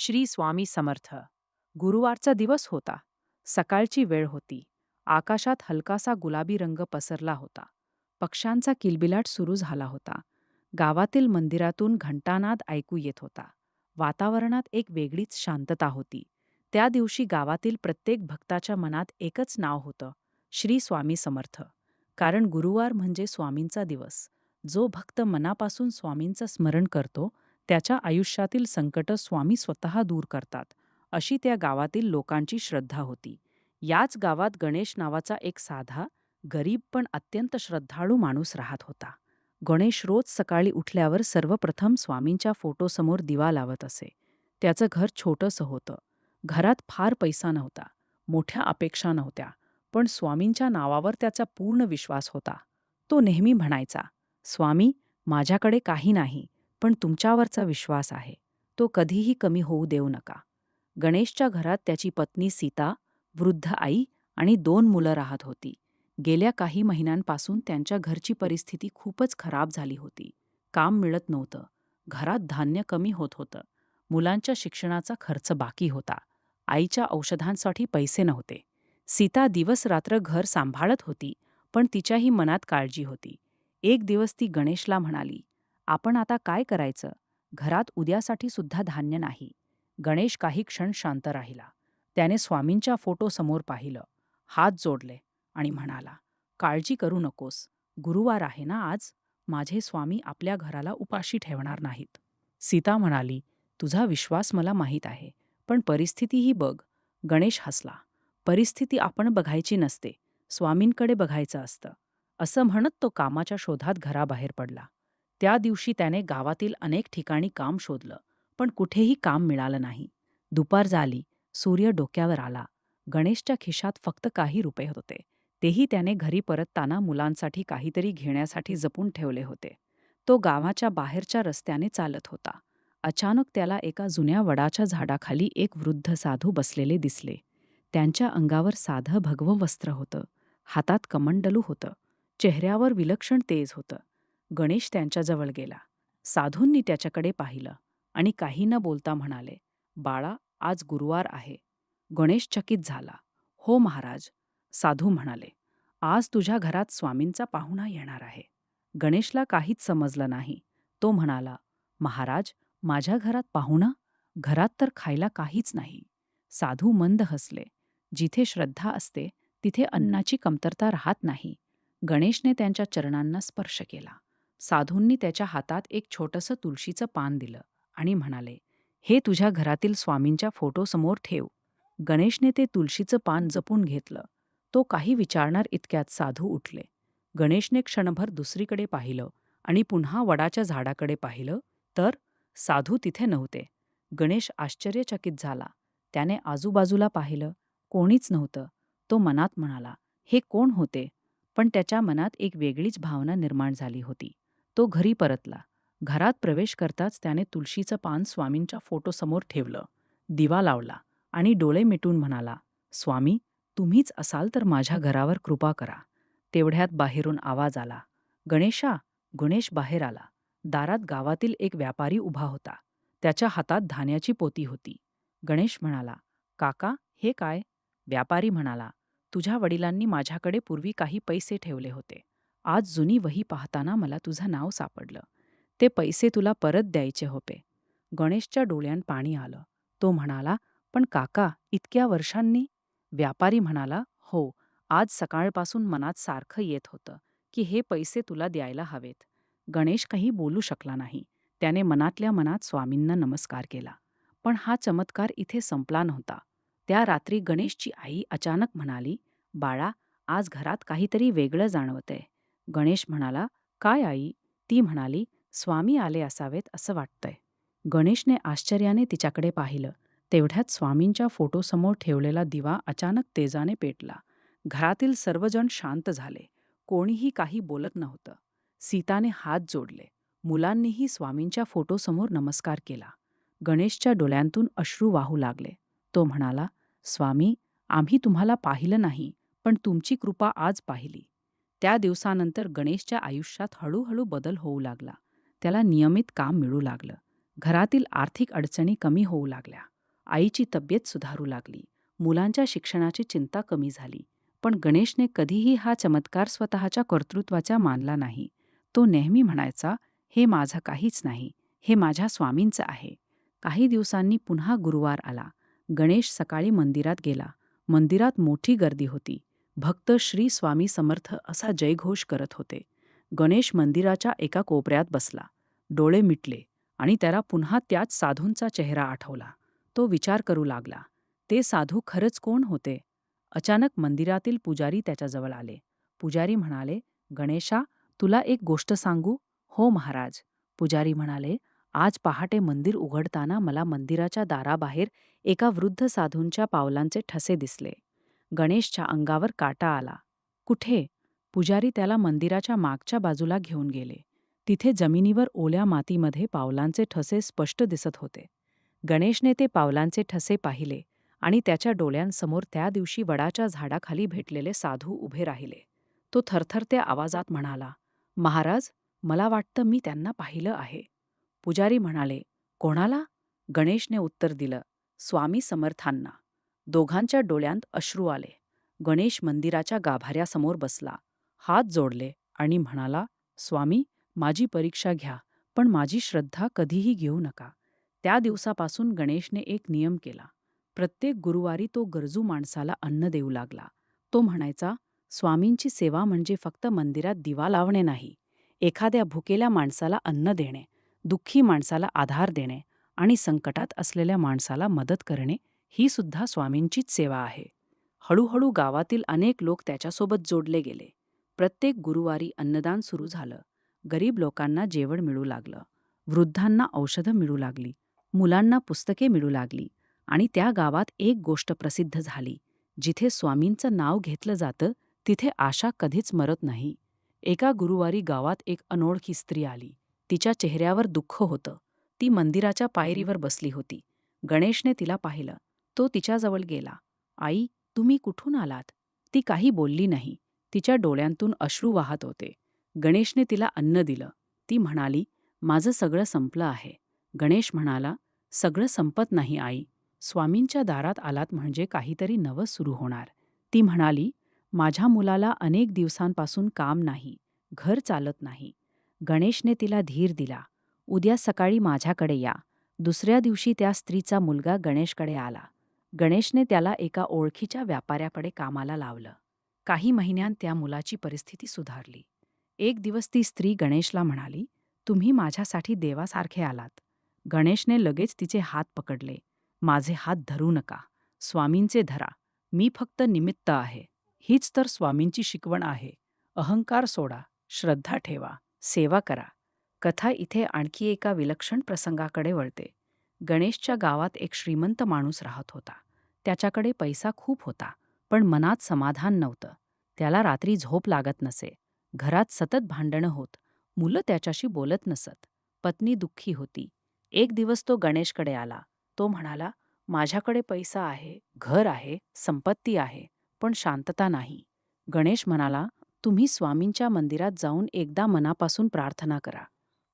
श्री स्वामी समर्थ. गुरुवारचा दिवस होता. सकाळची वेळ होती. आकाशात हलकासा गुलाबी रंग पसरला होता. पक्ष्यांचा किलबिलाट सुरू झाला होता. गावातील मंदिरातून घंटानाद ऐकू येत होता. वातावरणात एक वेगळीच शांतता होती. त्या दिवशी गावातील प्रत्येक भक्ताच्या मनात एकच नाव होतं, श्री स्वामी समर्थ. कारण गुरुवार म्हणजे स्वामींचा दिवस. जो भक्त मनापासून स्वामींचं स्मरण करतो, त्याच्या आयुष्यातील संकटं स्वामी स्वतः दूर करतात, अशी त्या गावातील लोकांची श्रद्धा होती. याच गावात गणेश नावाचा एक साधा, गरीब पण अत्यंत श्रद्धाळू माणूस राहत होता. गणेश रोज सकाळी उठल्यावर सर्वप्रथम स्वामींच्या फोटोसमोर दिवा लावत असे. त्याचं घर छोटंसं होतं. घरात फार पैसा नव्हता, मोठ्या अपेक्षा नव्हत्या, पण स्वामींच्या नावावर त्याचा पूर्ण विश्वास होता. तो नेहमी म्हणायचा, स्वामी, माझ्याकडे काही नाही, पण तुमच्यावरचा विश्वास आहे. तो कधीही कमी होऊ देऊ नका. गणेशच्या घरात त्याची पत्नी सीता, वृद्ध आई आणि 2 मुलं राहत होती. गेल्या काही महिन्यांपासून त्यांच्या घरची परिस्थिती खूपच खराब झाली होती. काम मिळत नव्हतं. घरात धान्य कमी होत होतं. मुलांच्या शिक्षणाचा खर्च बाकी होता. आईच्या औषधांसाठी पैसे नव्हते. सीता दिवस-रात्र घर सांभाळत होती, पण तिच्याही मनात काळजी होती. एक दिवस ती गणेशला म्हणाली, आपण आता काय करायचं? घरात उद्यासाठी सुद्धा धान्य नाही. गणेश काही क्षण शांत राहिला. त्याने स्वामींच्या फोटोसमोर पाहिलं, हात जोडले आणि म्हणाला, काळजी करू नकोस. गुरुवार आहे ना आज. माझे स्वामी आपल्या घराला उपाशी ठेवणार नाहीत. सीता म्हणाली, तुझा विश्वास मला माहीत आहे, पण परिस्थितीही बघ. गणेश हसला. परिस्थिती आपण बघायची नसते, स्वामींकडे बघायचं असतं. असं म्हणत तो कामाच्या शोधात घराबाहेर पडला. त्या दिवशी त्याने गावातील अनेक ठिकाणी काम शोधलं, पण कुठेही काम मिळालं नाही. दुपार झाली, सूर्य डोक्यावर आला. गणेशच्या खिशात फक्त काही रुपये होते. तेही त्याने घरी परतताना मुलांसाठी काहीतरी घेण्यासाठी जपून ठेवले होते. तो गावाच्या बाहेरच्या रस्त्याने चालत होता. अचानक त्याला एका जुन्या वडाच्या झाडाखाली एक वृद्ध साधू बसलेले दिसले. त्यांच्या अंगावर साधं भगवं वस्त्र होतं. हातात कमंडलू होतं. चेहऱ्यावर विलक्षण तेज होतं. गणेश त्यांच्याजवळ गेला. साधूंनी त्याच्याकडे पाहिलं आणि काही न बोलता म्हणाले, बाळा, आज गुरुवार आहे. गणेश चकित झाला. हो महाराज. साधू म्हणाले, आज तुझ्या घरात स्वामींचा पाहुणा येणार आहे. गणेशला काहीच समजलं नाही. तो म्हणाला, महाराज, माझ्या घरात पाहुणा? घरात तर खायला काहीच नाही. साधू मंद हसले. जिथे श्रद्धा असते तिथे अन्नाची कमतरता राहत नाही. गणेशने त्यांच्या चरणांना स्पर्श केला. साधूंनी त्याच्या हातात एक छोटंसं तुळशीचं पान दिलं आणि म्हणाले, हे तुझ्या घरातील स्वामींच्या फोटोसमोर ठेव. गणेशने ते तुळशीचं पान जपून घेतलं. तो काही विचारणार इतक्यात साधू उठले. गणेशने क्षणभर दुसरीकडे पाहिलं आणि पुन्हा वडाच्या झाडाकडे पाहिलं, तर साधू तिथे नव्हते. गणेश आश्चर्यचकित झाला. त्याने आजूबाजूला पाहिलं, कोणीच नव्हतं. तो मनात म्हणाला, हे कोण होते? पण त्याच्या मनात एक वेगळीच भावना निर्माण झाली होती. तो घरी परतला. घरात प्रवेश करताच त्याने तुळशीचं पान स्वामींच्या फोटोसमोर ठेवलं, दिवा लावला आणि डोळे मिटून म्हणाला, स्वामी, तुम्हीच असाल तर माझ्या घरावर कृपा करा. तेवढ्यात बाहेरून आवाज आला, गणेशा. गणेश बाहेर आला. दारात गावातील एक व्यापारी उभा होता. त्याच्या हातात धान्याची पोती होती. गणेश म्हणाला, काका, हे काय? व्यापारी म्हणाला, तुझ्या वडिलांनी माझ्याकडे पूर्वी काही पैसे ठेवले होते. आज जुनी वही पाहताना मला तुझं नाव सापडलं. ते पैसे तुला परत द्यायचे होते. गणेशच्या डोळ्यात पाणी आलं. तो म्हणाला, पण काका, इतक्या वर्षांनी? व्यापारी म्हणाला, हो, आज सकाळपासून मनात सारखं येत होतं की हे पैसे तुला द्यायला हवेत. गणेश काही बोलू शकला नाही. त्याने मनातल्या मनात स्वामींना नमस्कार केला. पण हा चमत्कार इथे संपला नव्हता. त्या रात्री गणेशची आई अचानक म्हणाली, बाळा, आज घरात काहीतरी वेगळं जाणवतंय. गणेश म्हणाला, काय आई? ती म्हणाली, स्वामी आले असावेत असं वाटतंय. गणेशने आश्चर्याने तिच्याकडे पाहिलं. तेवढ्यात स्वामींच्या फोटोसमोर ठेवलेला दिवा अचानक तेजाने पेटला. घरातील सर्वजण शांत झाले. कोणीही काही बोलत नव्हतं. सीताने हात जोडले. मुलांनीही स्वामींच्या फोटोसमोर नमस्कार केला. गणेशच्या डोळ्यांतून अश्रू वाहू लागले. तो म्हणाला, स्वामी, आम्ही तुम्हाला पाहिलं नाही, पण तुमची कृपा आज पाहिली. त्या दिवसानंतर गणेशच्या आयुष्यात हळूहळू बदल होऊ लागला. त्याला नियमित काम मिळू लागलं. घरातील आर्थिक अडचणी कमी होऊ लागल्या. आईची तब्येत सुधारू लागली. मुलांच्या शिक्षणाची चिंता कमी झाली. पण गणेशने कधीही हा चमत्कार स्वतःच्या कर्तृत्वाचा मानला नाही. तो नेहमी म्हणायचा, हे माझं काहीच नाही, हे माझ्या स्वामींचं आहे. काही दिवसांनी पुन्हा गुरुवार आला. गणेश सकाळी मंदिरात गेला. मंदिरात मोठी गर्दी होती. भक्त श्री स्वामी समर्थ असा जयघोष करत होते. गणेश मंदिराच्या एका कोपऱ्यात बसला. डोळे मिटले आणि त्याला पुन्हा त्याच साधूंचा चेहरा आठवला. तो विचार करू लागला, ते साधू खरंच कोण होते? अचानक मंदिरातील पुजारी त्याच्याजवळ आले. पुजारी म्हणाले, गणेशा, तुला एक गोष्ट सांगू? हो महाराज. पुजारी म्हणाले, आज पहाटे मंदिर उघडताना मला मंदिराच्या दाराबाहेर एका वृद्ध साधूंच्या पावलांचे ठसे दिसले. गणेशच्या अंगावर काटा आला. कुठे? पुजारी त्याला मंदिराच्या मागच्या बाजूला घेऊन गेले. तिथे जमिनीवर ओल्या मातीमध्ये पावलांचे ठसे स्पष्ट दिसत होते. गणेशने ते पावलांचे ठसे पाहिले आणि त्याच्या डोळ्यांसमोर त्या दिवशी वडाच्या झाडाखाली भेटलेले साधू उभे राहिले. तो थरथरत्या आवाजात म्हणाला, महाराज, मला वाटतं मी त्यांना पाहिलं आहे. पुजारी म्हणाले, कोणाला? गणेशने उत्तर दिलं, स्वामी समर्थांना. दोघांच्या डोळ्यांत अश्रू आले. गणेश मंदिराच्या गाभाऱ्यासमोर बसला, हात जोडले आणि म्हणाला, स्वामी, माझी परीक्षा घ्या, पण माझी श्रद्धा कधीही घेऊ नका. त्या दिवसापासून गणेशने एक नियम केला. प्रत्येक गुरुवारी तो गरजू माणसाला अन्न देऊ लागला. तो म्हणायचा, स्वामींची सेवा म्हणजे फक्त मंदिरात दिवा लावणे नाही. एखाद्या भुकेल्या माणसाला अन्न देणे, दुःखी माणसाला आधार देणे आणि संकटात असलेल्या माणसाला मदत करणे ही सुद्धा स्वामींचीच सेवा आहे. हळूहळू गावातील अनेक लोक त्याच्यासोबत जोडले गेले. प्रत्येक गुरुवारी अन्नदान सुरू झालं. गरीब लोकांना जेवण मिळू लागलं. वृद्धांना औषधं मिळू लागली. मुलांना पुस्तके मिळू लागली. आणि त्या गावात एक गोष्ट प्रसिद्ध झाली. जिथे स्वामींचं नाव घेतलं जातं तिथे आशा कधीच मरत नाही. एका गुरुवारी गावात एक अनोळखी स्त्री आली. तिच्या चेहऱ्यावर दुःख होतं. ती मंदिराच्या पायरीवर बसली होती. गणेशने तिला पाहिलं. तो तिच्याजवळ गेला. आई, तुम्ही कुठून आलात? ती काही बोलली नाही. तिच्या डोळ्यांतून अश्रू वाहत होते. गणेशने तिला अन्न दिलं. ती म्हणाली, माझं सगळं संपलं आहे. गणेश म्हणाला, सगळं संपत नाही आई. स्वामींच्या दारात आलात म्हणजे काहीतरी नवं सुरू होणार. ती म्हणाली, माझ्या मुलाला अनेक दिवसांपासून काम नाही, घर चालत नाही. गणेशने तिला धीर दिला. उद्या सकाळी माझ्याकडे या. दुसऱ्या दिवशी त्या स्त्रीचा मुलगा गणेशकडे आला. गणेशने त्याला एका ओळखीच्या व्यापाऱ्याकडे कामाला लावलं. काही महिन्यांत त्या मुलाची परिस्थिती सुधारली. एक दिवस ती स्त्री गणेशला म्हणाली, तुम्ही माझ्यासाठी देवासारखे आलात. गणेशने लगेच तिचे हात पकडले. माझे हात धरू नका, स्वामींचे धरा. मी फक्त निमित्त आहे. हीच तर स्वामींची शिकवण आहे. अहंकार सोडा, श्रद्धा ठेवा, सेवा करा. कथा इथे आणखी एका विलक्षण प्रसंगाकडे वळते. गणेशच्या गावात एक श्रीमंत माणूस राहत होता. त्याच्याकडे पैसा खूप होता, पण मनात समाधान नव्हतं. त्याला रात्री झोप लागत नसे. घरात सतत भांडणं होत. मुलं त्याच्याशी बोलत नसत. पत्नी दुःखी होती. एक दिवस तो गणेशकडे आला. तो म्हणाला, माझ्याकडे पैसा आहे, घर आहे, संपत्ती आहे, पण शांतता नाही. गणेश म्हणाला, तुम्ही स्वामींच्या मंदिरात जाऊन एकदा मनापासून प्रार्थना करा.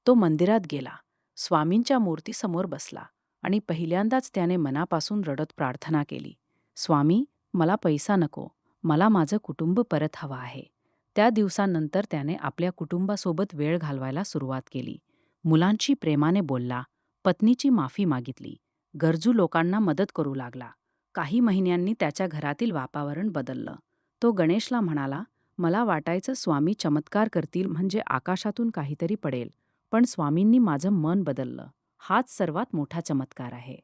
तो मंदिरात गेला. स्वामींच्या मूर्तीसमोर बसला आणि पहिल्यांदाच त्याने मनापासून रडत प्रार्थना केली. स्वामी, मला पैसा नको, मला माझं कुटुंब परत हवं आहे. त्या दिवसानंतर त्याने आपल्या कुटुंबासोबत वेळ घालवायला सुरुवात केली. मुलांशी प्रेमाने बोलला, पत्नीची माफी मागितली, गरजू लोकांना मदत करू लागला. काही महिन्यांनी त्याच्या घरातील वातावरण बदललं. तो गणेशला म्हणाला, मला वाटायचं स्वामी चमत्कार करतील म्हणजे आकाशातून काहीतरी पडेल, पण स्वामींनी माझं मन बदललं. हाच सर्वात मोठा चमत्कार आहे.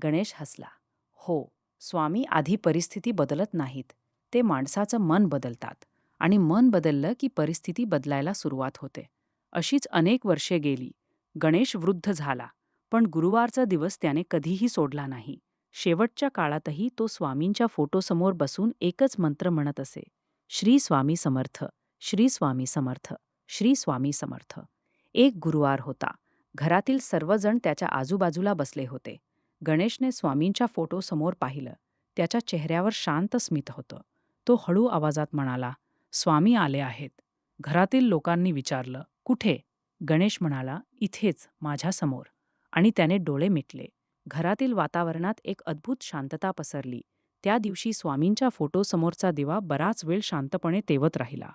गणेश हसला. हो, स्वामी आधी परिस्थिती बदलत नाहीत, ते माणसाचं मन बदलतात. आणि मन बदललं की परिस्थिती बदलायला सुरुवात होते. अशीच अनेक वर्षे गेली. गणेश वृद्ध झाला, पण गुरुवारचा दिवस त्याने कधीही सोडला नाही. शेवटच्या काळातही तो स्वामींच्या फोटोसमोर बसून एकच मंत्र म्हणत असे, श्री स्वामी समर्थ, श्री स्वामी समर्थ, श्री स्वामी समर्थ. एक गुरुवार होता. घरातील सर्वजण त्याच्या आजूबाजूला बसले होते. गणेशने स्वामींच्या फोटोसमोर पाहिलं. त्याच्या चेहऱ्यावर शांत स्मित होतं. तो हळू आवाजात म्हणाला, स्वामी आले आहेत. घरातील लोकांनी विचारलं, कुठे? गणेश म्हणाला, इथेच, माझ्यासमोर. आणि त्याने डोळे मिटले. घरातील वातावरणात एक अद्भुत शांतता पसरली. त्या दिवशी स्वामींच्या फोटोसमोरचा दिवा बराच वेळ शांतपणे तेवत राहिला.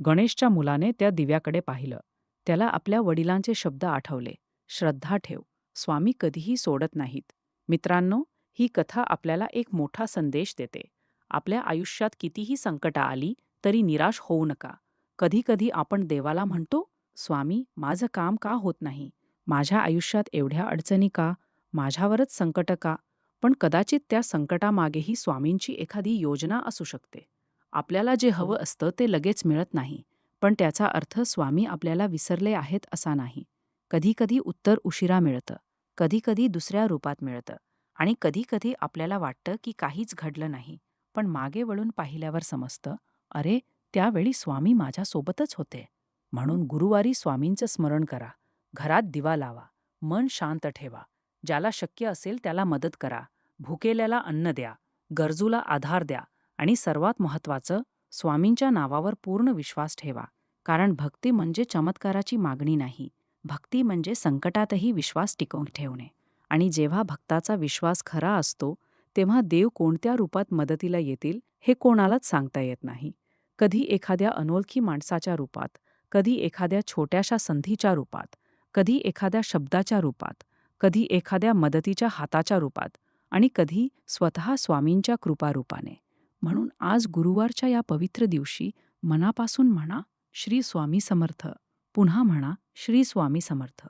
गणेशच्या मुलाने त्या दिव्याकडे पाहिलं. त्याला आपल्या वडिलांचे शब्द आठवले, श्रद्धा ठेव, स्वामी कधीही सोडत नाहीत. मित्रांनो, ही कथा आपल्याला एक मोठा संदेश देते. आपल्या आयुष्यात कितीही संकटं आली तरी निराश होऊ नका. कधीकधी आपण देवाला म्हणतो, स्वामी माझं काम का होत नाही, माझ्या आयुष्यात एवढ्या अडचणी का, माझ्यावरच संकट का. पण कदाचित त्या संकटामागेही स्वामींची एखादी योजना असू शकते. आपल्याला जे हवं असतं ते लगेच मिळत नाही, पण त्याचा अर्थ स्वामी आपल्याला विसरले आहेत असा नाही. कधीकधी उत्तर उशिरा मिळतं, कधीकधी दुसऱ्या रूपात मिळतं, आणि कधीकधी आपल्याला वाटतं की काहीच घडलं नाही. पण मागे वळून पाहिल्यावर समजतं, अरे, त्यावेळी स्वामी माझ्यासोबतच होते. म्हणून गुरुवारी स्वामींचं स्मरण करा, घरात दिवा लावा, मन शांत ठेवा, ज्याला शक्य असेल त्याला मदत करा, भुकेल्याला अन्न द्या, गरजूला आधार द्या, आणि सर्वात महत्त्वाचं, स्वामींच्या नावावर पूर्ण विश्वास ठेवा. कारण भक्ती म्हणजे चमत्काराची मागणी नाही, भक्ती म्हणजे संकटातही विश्वास टिकवून ठेवणे. आणि जेव्हा भक्ताचा विश्वास खरा असतो, तेव्हा देव कोणत्या रूपात मदतीला येतील हे कोणालाच सांगता येत नाही. कधी एखाद्या अनोळखी माणसाच्या रूपात, कधी एखाद्या छोट्याशा संधीच्या रूपात, कधी एखाद्या शब्दाच्या रूपात, कधी एखाद्या मदतीच्या हाताच्या रूपात, आणि कधी स्वतः स्वामींच्या कृपारूपाने. म्हणून आज गुरुवारच्या या पवित्र दिवशी मनापासून म्हणा, श्री स्वामी समर्थ. पुन्हा म्हणा, श्री स्वामी समर्थ.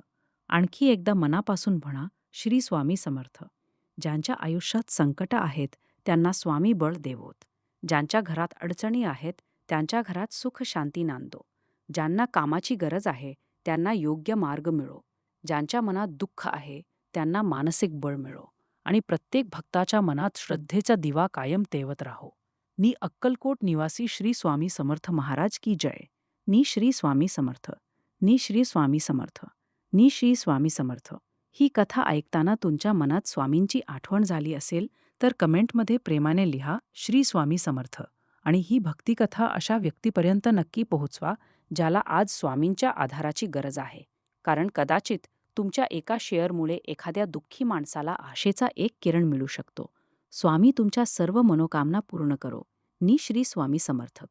आणखी एकदा मनापासून म्हणा, श्री स्वामी समर्थ. ज्यांच्या आयुष्यात संकटं आहेत त्यांना स्वामी बळ देवोत. ज्यांच्या घरात अडचणी आहेत त्यांच्या घरात सुख शांती नांदो. ज्यांना कामाची गरज आहे त्यांना योग्य मार्ग मिळो. ज्यांच्या मनात दुःख आहे त्यांना मानसिक बळ मिळो. आणि प्रत्येक भक्ताच्या मनात श्रद्धेचा दिवा कायम तेवत राहो. नि अक्कलकोट निवासी श्री स्वामी समर्थ महाराज की जय. नि श्री स्वामी समर्थ. नि श्री स्वामी समर्थ. नि श्री स्वामी समर्थ. ही कथा ऐकताना तुमच्या मनात स्वामींची आठवण झाली असेल तर कमेंटमध्ये प्रेमाने लिहा, श्री स्वामी समर्थ. आणि ही भक्तिकथा अशा व्यक्तीपर्यंत नक्की पोहोचवा ज्याला आज स्वामींच्या आधाराची गरज आहे. कारण कदाचित तुमच्या एका शेअरमुळे एखाद्या दुःखी माणसाला आशेचा एक किरण मिळू शकतो. स्वामी तुमच्या सर्व मनोकामना पूर्ण करो. नि श्री स्वामी समर्थ.